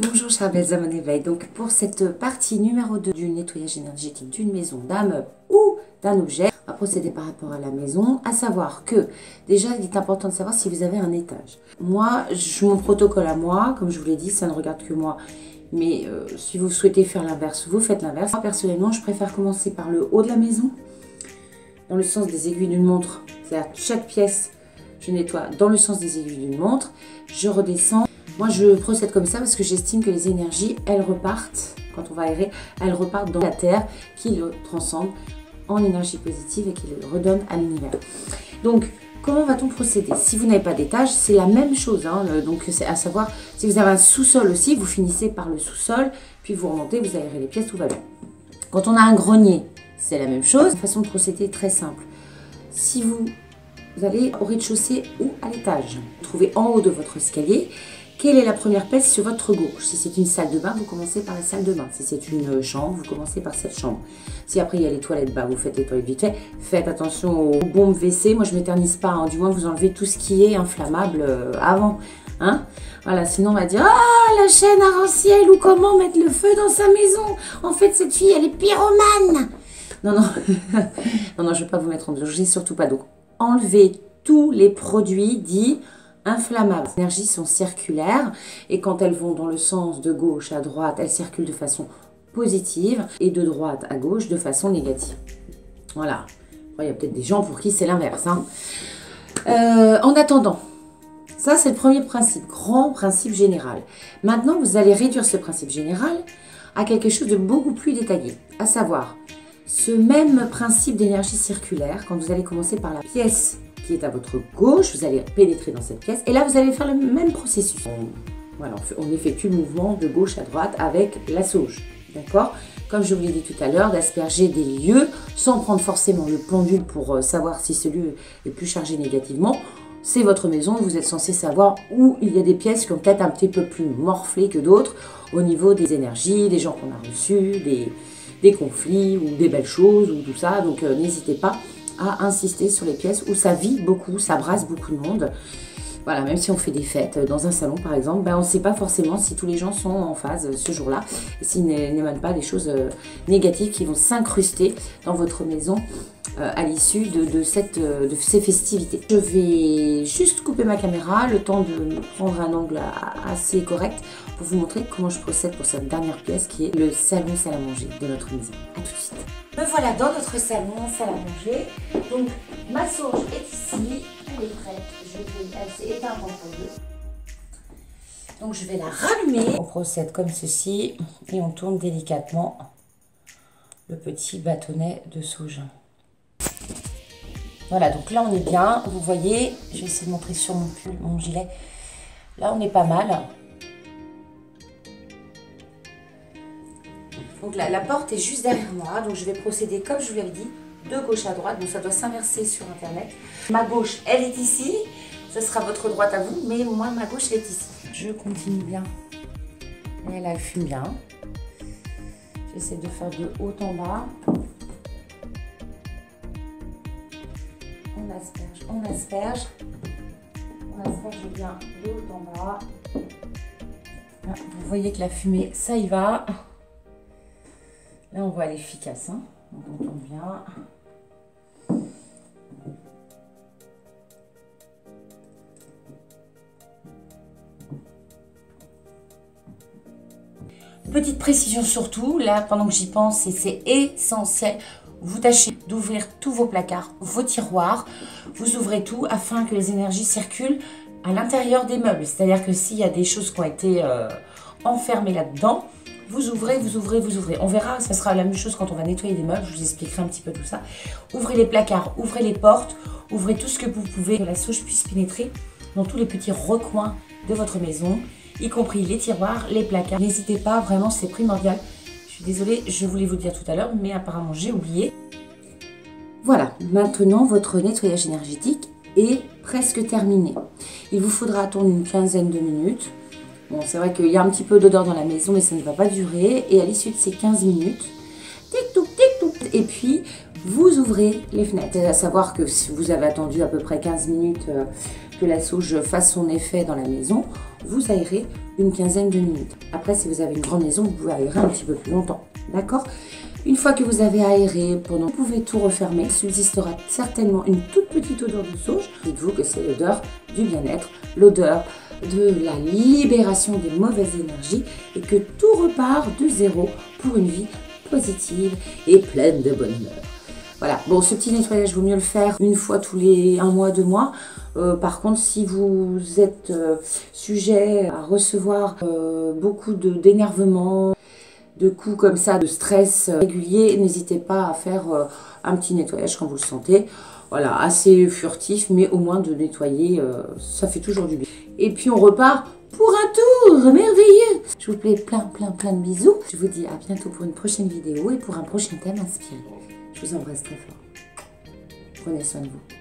Bonjour chers belles âmes en éveil. Donc pour cette partie numéro 2 du nettoyage énergétique d'une maison, d'un meuble ou d'un objet, on va procéder par rapport à la maison, à savoir que déjà il est important de savoir si vous avez un étage. Moi, mon protocole à moi, comme je vous l'ai dit, ça ne regarde que moi. Mais si vous souhaitez faire l'inverse, vous faites l'inverse. Moi personnellement, je préfère commencer par le haut de la maison, dans le sens des aiguilles d'une montre. C'est-à-dire chaque pièce, je nettoie dans le sens des aiguilles d'une montre, je redescends. Moi, je procède comme ça parce que j'estime que les énergies, elles repartent, quand on va aérer, elles repartent dans la terre qui le transcende en énergie positive et qui le redonne à l'univers. Donc, comment va-t-on procéder? Si vous n'avez pas d'étage, c'est la même chose. Donc, c'est à savoir, si vous avez un sous-sol aussi, vous finissez par le sous-sol, puis vous remontez, vous aérez les pièces, tout va bien. Quand on a un grenier, c'est la même chose. La façon de procéder est très simple. Si vous allez au rez-de-chaussée ou à l'étage, vous trouvez en haut de votre escalier, quelle est la première pièce sur votre gauche? Si c'est une salle de bain, vous commencez par la salle de bain. Si c'est une chambre, vous commencez par cette chambre. Si après il y a les toilettes bas, vous faites les toilettes vite fait. Faites attention aux bombes WC. Moi, je ne m'éternise pas. Du moins, vous enlevez tout ce qui est inflammable avant. Voilà, sinon on va dire « Ah, la chaîne arrentielle » ou « Comment mettre le feu dans sa maison ?» En fait, cette fille, elle est pyromane. Non, non, non, je ne vais pas vous mettre en danger, surtout pas. Donc, enlevez tous les produits dits inflammables. Les énergies sont circulaires et quand elles vont dans le sens de gauche à droite, elles circulent de façon positive et de droite à gauche de façon négative. Voilà. Il y a peut-être des gens pour qui c'est l'inverse. En attendant, ça c'est le premier principe, grand principe général. Maintenant, vous allez réduire ce principe général à quelque chose de beaucoup plus détaillé, à savoir ce même principe d'énergie circulaire quand vous allez commencer par la pièce qui est à votre gauche, vous allez pénétrer dans cette pièce et là vous allez faire le même processus. Voilà, on effectue le mouvement de gauche à droite avec la sauge, d'accord? Comme je vous l'ai dit tout à l'heure, d'asperger des lieux sans prendre forcément le pendule pour savoir si ce lieu est plus chargé négativement. C'est votre maison, vous êtes censé savoir où il y a des pièces qui ont peut-être un petit peu plus morflé que d'autres au niveau des énergies, des gens qu'on a reçus, des conflits ou des belles choses ou tout ça. Donc n'hésitez pas à insister sur les pièces où ça vit beaucoup, ça brasse beaucoup de monde. Voilà, même si on fait des fêtes dans un salon par exemple, on ne sait pas forcément si tous les gens sont en phase ce jour-là, et s'ils n'émanent pas des choses négatives qui vont s'incruster dans votre maison à l'issue de ces festivités. Je vais juste couper ma caméra, le temps de prendre un angle assez correct pour vous montrer comment je procède pour cette dernière pièce qui est le salon salle à manger de notre maison. A tout de suite. Me voilà dans notre salon salle à manger. Donc ma sauge est ici, elle est prête. Elle s'est éteinte entre deux. Donc je vais la rallumer. On procède comme ceci et on tourne délicatement le petit bâtonnet de sauge. Voilà, donc là on est bien, vous voyez, je vais essayer de montrer sur mon pull, mon gilet. Là on est pas mal. Donc là, la porte est juste derrière moi, donc je vais procéder comme je vous l'avais dit, de gauche à droite, donc ça doit s'inverser sur internet. Ma gauche, elle est ici, ce sera votre droite à vous, mais moi ma gauche elle est ici. Je continue bien, et là elle fume bien. J'essaie de faire de haut en bas. On asperge, on asperge. On asperge bien de haut en bas. Là, vous voyez que la fumée, ça y va. Là, on voit l'efficace. Donc, on tourne bien. Petite précision surtout, là, pendant que j'y pense, et c'est essentiel, vous tâchez d'ouvrir tous vos placards, vos tiroirs, vous ouvrez tout afin que les énergies circulent à l'intérieur des meubles. C'est-à-dire que s'il y a des choses qui ont été enfermées là-dedans, vous ouvrez, vous ouvrez, vous ouvrez. On verra, ça sera la même chose quand on va nettoyer des meubles, je vous expliquerai un petit peu tout ça. Ouvrez les placards, ouvrez les portes, ouvrez tout ce que vous pouvez, que la sauge puisse pénétrer dans tous les petits recoins de votre maison, y compris les tiroirs, les placards. N'hésitez pas, vraiment, c'est primordial. Je suis désolée, je voulais vous le dire tout à l'heure, mais apparemment j'ai oublié. Voilà, maintenant votre nettoyage énergétique est presque terminé. Il vous faudra attendre une quinzaine de minutes. Bon, c'est vrai qu'il y a un petit peu d'odeur dans la maison, mais ça ne va pas durer. Et à l'issue de ces 15 minutes, tic-touc, tic-touc, et puis vous ouvrez les fenêtres. À savoir que si vous avez attendu à peu près 15 minutes que la sauge fasse son effet dans la maison, vous aérez une quinzaine de minutes. Après, si vous avez une grande maison, vous pouvez aérer un petit peu plus longtemps. D'accord? Une fois que vous avez aéré, vous pouvez tout refermer. Il subsistera certainement une toute petite odeur de sauge. Dites-vous que c'est l'odeur du bien-être, l'odeur de la libération des mauvaises énergies et que tout repart de zéro pour une vie positive et pleine de bonheur. Voilà, bon, ce petit nettoyage, il vaut mieux le faire une fois tous les 1 mois, 2 mois. Par contre, si vous êtes sujet à recevoir beaucoup d'énervement, de coups comme ça, de stress régulier, n'hésitez pas à faire un petit nettoyage quand vous le sentez. Voilà, assez furtif, mais au moins de nettoyer, ça fait toujours du bien. Et puis on repart pour un tour merveilleux. Je vous fais plein de bisous. Je vous dis à bientôt pour une prochaine vidéo et pour un prochain thème inspiré. Je vous embrasse très fort. Prenez soin de vous.